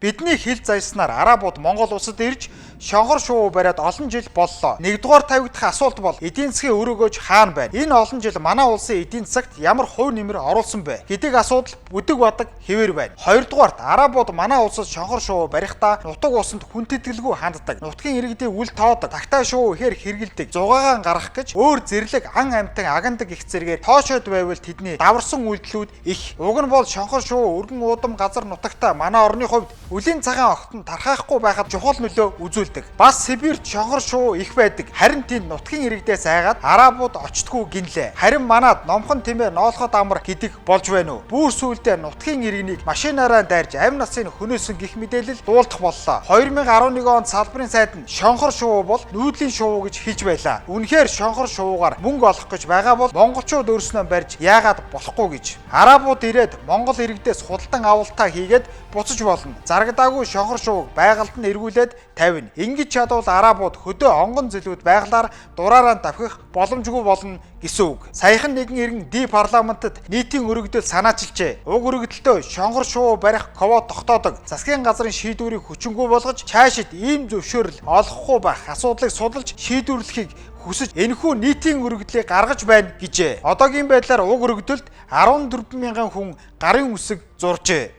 Бидний хил заяснаар арабууд Монгол улсад ирж шонхор шувуу бариад олон жил боллоо. Нэгдүгээр тавигдах асуулт бол эдийн засгийн өрөөгөөж хаана байна? Энэ олон жил манай улсын эдийн засагт ямар хувь нэмэр оруулсан бэ гэдэг асуудал бүдэг бадаг хэвээр байна. Хоёрдугаарт арабууд манай улсад шонхор шувуу барихдаа нутаг усанд хүндэтгэлгүй ханддаг. Нутгийн иргэдийн үл тоодог. Тагтаа шувуу ихээр хэргэлдэг. Зугаагаан гарах гэж өөр зэрлэг ан амьтан агандаг их зэрэгээр тоошоод байвал тэдний даварсан үйлдэлүүд их. Уг нь бол шонхор шувуу өргөн уудам газар нутагта манай орны хувьд үлийн цагаан огтон тархаахгүй байхад чухал нөлөө үзүүлдэг. Бас Сибирт шонхор шувуу их байдаг. Харин тэнд нутгийн иргэдээс айгаад арабууд очтгүй гинлээ. Харин манад номхон тэмээ ноолхот амар гэдэг болж байна уу? Бүүр сүүлдээ нутгийн иргэнийг машинаараа дайрж амь насыг хөнөөсөн гих мэдээлэл дуулдах боллоо. 2011 онд салбарын сайд нь шонхор шувуу бол нүүдлийн шувуу гэж хэлж байлаа. Үнэхээр шонхор шувуугаар мөнгө олох гэж байгаа бол монголчууд өөрснөө барьж яагаад болохгүй гэж. Арабууд ирээд Монгол иргэдээс худалдан авалтаа хийгээд буцаж болно. Зарагдаагүй шонхор шувууг байгальд нь эргүүлээд тавина. Ингэж чадвал арабууд хөдөө онгон зэлүүд байгалаар дураараа давхих боломжгүй болно гэсэн үг. Саяхан нэгэн иргэн ди парламентод нийтийн өргөдөл санаачилжээ. Уг өргөдөлтөө шонхор шувуу барих ковод тогтоодог. Засгийн газрын шийдвэрийг хүчингүй болгож цаашид ийм зөвшөөрөл олохгүй байх асуудлыг судалж шийдвэрлэхийг хүсэж энэхүү нийтийн өргөдлийг гаргаж байна гэжээ. Одоогийн байдлаар уг өргөдөлд 14 мянган хүн гарын үсэг зуржээ.